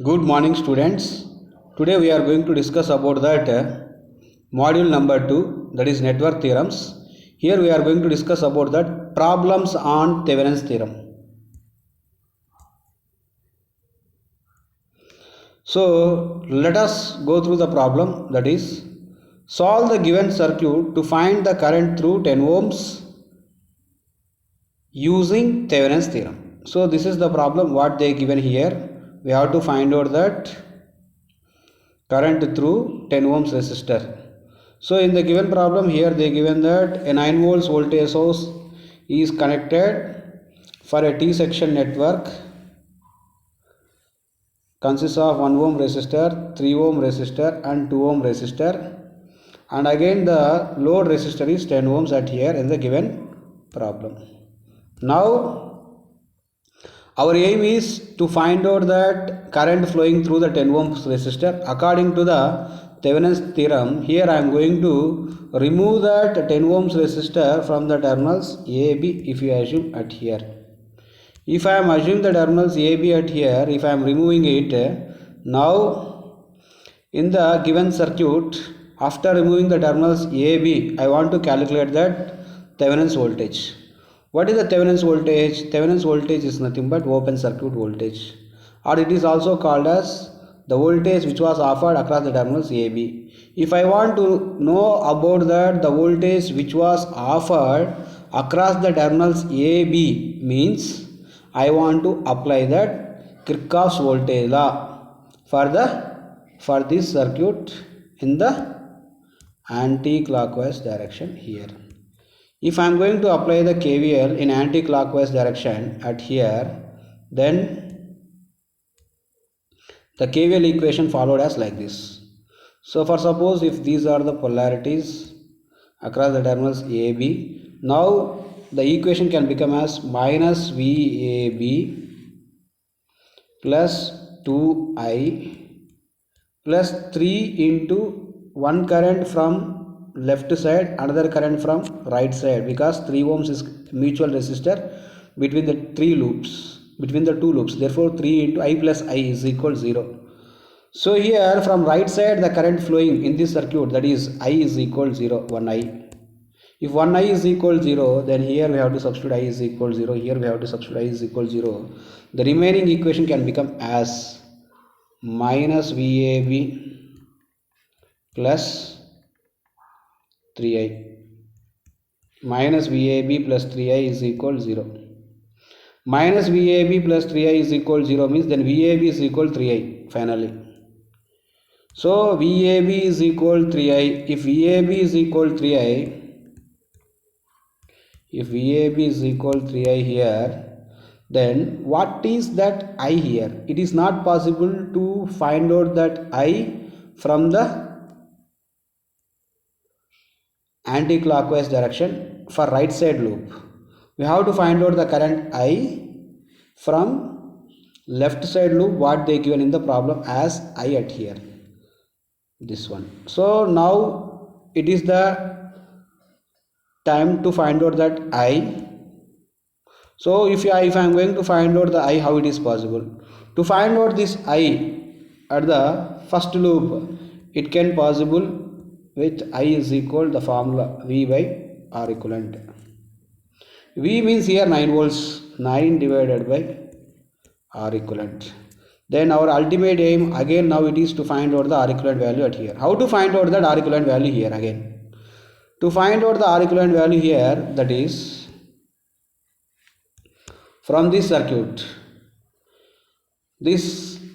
Good morning, students. Today we are going to discuss about that module number 2, that is network theorems. Here we are going to discuss about that problems on Thevenin's theorem. So let us go through the problem, that is solve the given circuit to find the current through 10 ohms using Thevenin's theorem. So this is the problem what they given here. We have to find out that current through 10 ohms resistor. So in the given problem here they given that a 9 volts voltage source is connected for a T section network consists of 1 ohm resistor, 3 ohm resistor and 2 ohm resistor, and again the load resistor is 10 ohms at here in the given problem. Now our aim is to find out that current flowing through the 10 ohms resistor according to the Thevenin's theorem. Here I am going to remove that 10 ohms resistor from the terminals A, B if you assume at here. If I am assuming the terminals A, B at here, if I am removing it, now in the given circuit, after removing the terminals A, B, I want to calculate that Thevenin's voltage. What is the Thevenin's voltage? Thevenin's voltage is nothing but open circuit voltage, or it is also called as the voltage which was offered across the terminals AB. If I want to know about that the voltage which was offered across the terminals AB means I want to apply that Kirchhoff's voltage law for this circuit in the anti-clockwise direction here. If I am going to apply the KVL in anti-clockwise direction at here, then the KVL equation followed as like this. So for suppose if these are the polarities across the terminals AB, now the equation can become as minus VAB plus 2I plus 3 into one current from left side, another current from right side, because 3 ohms is mutual resistor between the two loops. Therefore 3 into I plus I is equal 0. So here from right side the current flowing in this circuit, that is I is equal 0, 1I. If 1I is equal 0, then here we have to substitute I is equal 0, here we have to substitute I is equal 0. The remaining equation can become as minus VAB plus 3I. Minus VAB plus 3I is equal 0. Minus VAB plus 3I is equal 0 means then VAB is equal 3I finally. So VAB is equal 3I. If VAB is equal 3I, if VAB is equal 3I here, then what is that I here? It is not possible to find out that I from the anti-clockwise direction for right side loop. We have to find out the current I from left side loop, what they given in the problem as I at here, this one. So now it is the time to find out that I. So if I am going to find out the I, how it is possible to find out this I at the first loop? It can possible with I is equal the formula V by R equivalent. V means here 9 volts, 9 divided by R equivalent. Then our ultimate aim again now it is to find out the R equivalent value at here. How to find out that R equivalent value here again? To find out the R equivalent value here, that is from this circuit.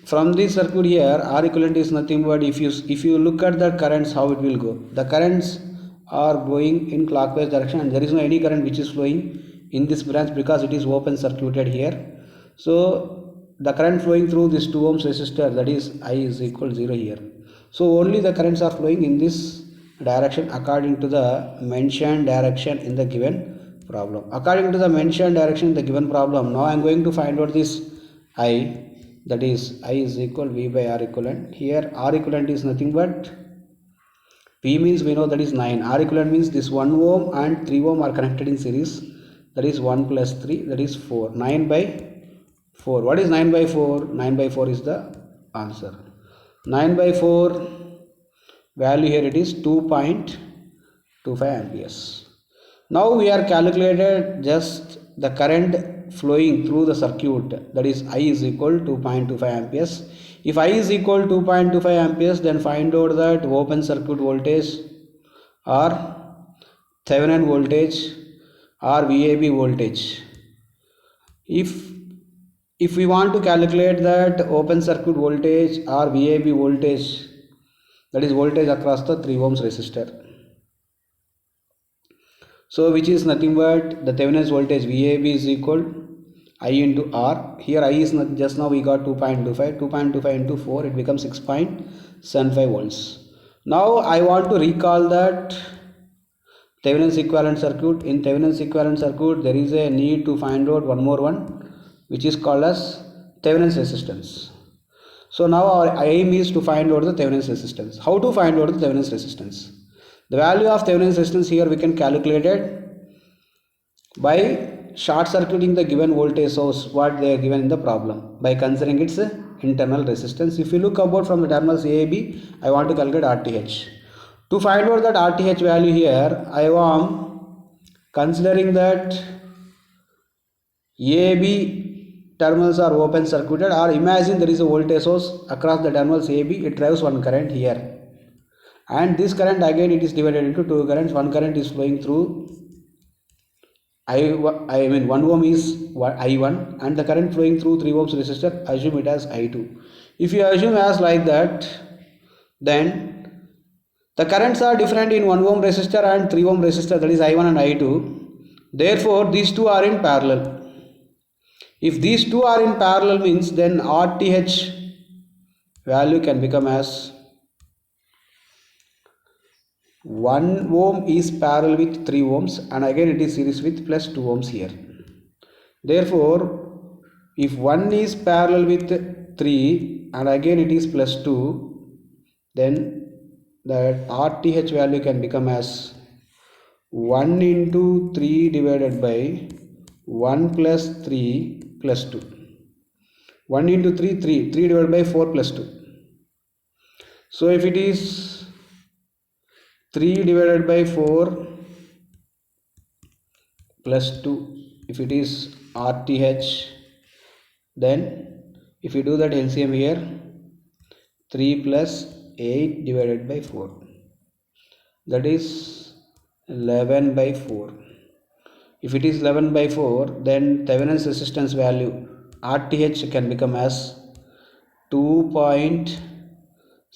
From this circuit here, R equivalent is nothing but if you look at the currents, how it will go. The currents are going in clockwise direction and there is no any current which is flowing in this branch because it is open circuited here. So the current flowing through this 2 ohms resistor, that is I is equal 0 here. So only the currents are flowing in this direction according to the mentioned direction in the given problem. According to the mentioned direction in the given problem, now I am going to find out this I, that is I is equal V by R equivalent. Here R equivalent is nothing but V means we know that is 9. R equivalent means this 1 ohm and 3 ohm are connected in series, that is 1 plus 3, that is 4. 9 by 4. What is 9 by 4? 9 by 4 is the answer. 9 by 4 value here it is 2.25 amperes. Now we are calculated just the current flowing through the circuit, that is I is equal to 2.25 amperes. If I is equal to 2.25 amperes, then find out that open circuit voltage or Thevenin voltage or VAB voltage. If we want to calculate that open circuit voltage or VAB voltage, that is voltage across the 3 ohms resistor, so which is nothing but the Thevenin's voltage VAB is equal I into R. Here I is not, just now we got 2.25 into 4, it becomes 6.75 volts. Now I want to recall that Thevenin's equivalent circuit. In Thevenin's equivalent circuit there is a need to find out one more one, which is called as Thevenin's resistance. So now our aim is to find out the Thevenin's resistance. How to find out the Thevenin's resistance? The value of Thevenin's resistance here we can calculate it by short circuiting the given voltage source what they are given in the problem by considering its internal resistance. If you look about from the terminals A, B, I want to calculate RTH. To find out that RTH value here, I am considering that AB terminals are open circuited, or imagine there is a voltage source across the terminals AB, it drives one current here, and this current again it is divided into two currents. One current is flowing through I mean 1 ohm is I1, and the current flowing through 3 ohms resistor, assume it as I2. If you assume as like that, then the currents are different in 1 ohm resistor and 3 ohm resistor, that is I1 and I2. Therefore these two are in parallel. If these two are in parallel means then RTH value can become as 1 ohm is parallel with 3 ohms, and again it is series with plus 2 ohms here. Therefore if 1 is parallel with 3 and again it is plus 2, then the RTH value can become as 1 into 3 divided by 1 plus 3 plus 2. 1 into 3, 3 divided by 4 plus 2. So if it is 3 divided by 4 plus 2, if it is RTH, then if you do that LCM here, 3 plus 8 divided by 4, that is 11 by 4. If it is 11 by 4, then Thevenin's resistance value RTH can become as 2.75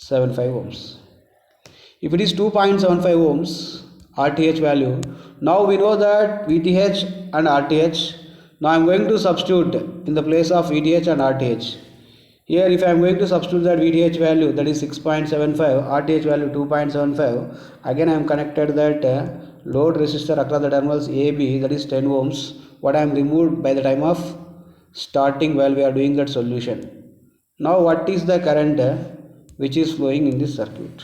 ohms. If it is 2.75 ohms RTH value, now we know that VTH and RTH. Now I am going to substitute in the place of VTH and RTH. Here if I am going to substitute that VTH value, that is 6.75, RTH value 2.75, again I am connected that load resistor across the terminals AB, that is 10 ohms, what I am removed by the time of starting while we are doing that solution. Now what is the current which is flowing in this circuit?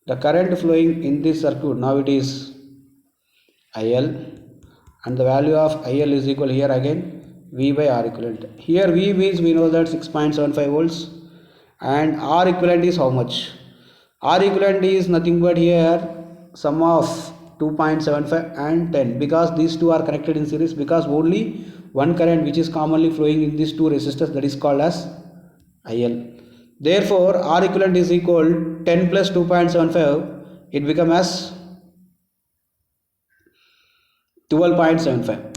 The current flowing in this circuit, now it is IL, and the value of IL is equal here again V by R equivalent. Here V means we know that 6.75 volts, and R equivalent is how much? R equivalent is nothing but here sum of 2.75 and 10, because these two are connected in series, because only one current which is commonly flowing in these two resistors, that is called as IL. Therefore R equivalent is equal 10 plus 2.75, it becomes as 12.75.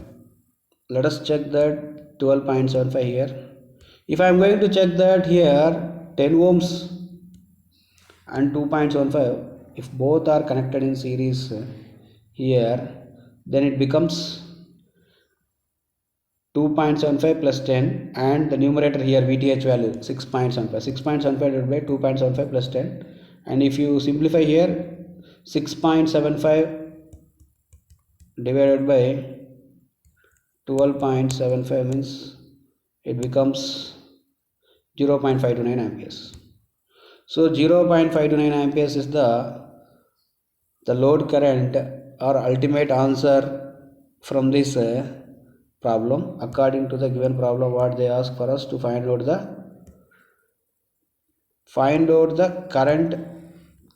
Let us check that 12.75 here. If I am going to check that here 10 ohms and 2.75, if both are connected in series here, then it becomes 2.75 plus 10, and the numerator here VTH value 6.75. 6.75 divided by 2.75 plus 10, and if you simplify here 6.75 divided by 12.75 means it becomes 0.529 amperes. So 0.529 amperes is the load current or ultimate answer from this problem. According to the given problem, what they ask for us to find out the find out the current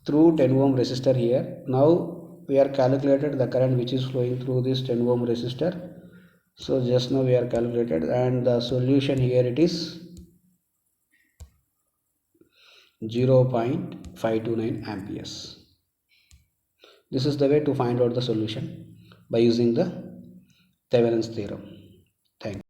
through 10 ohm resistor here. Now we are calculated the current which is flowing through this 10 ohm resistor. So just now we are calculated, and the solution here it is 0.529 amperes. This is the way to find out the solution by using the Thevenin's theorem. Thank you.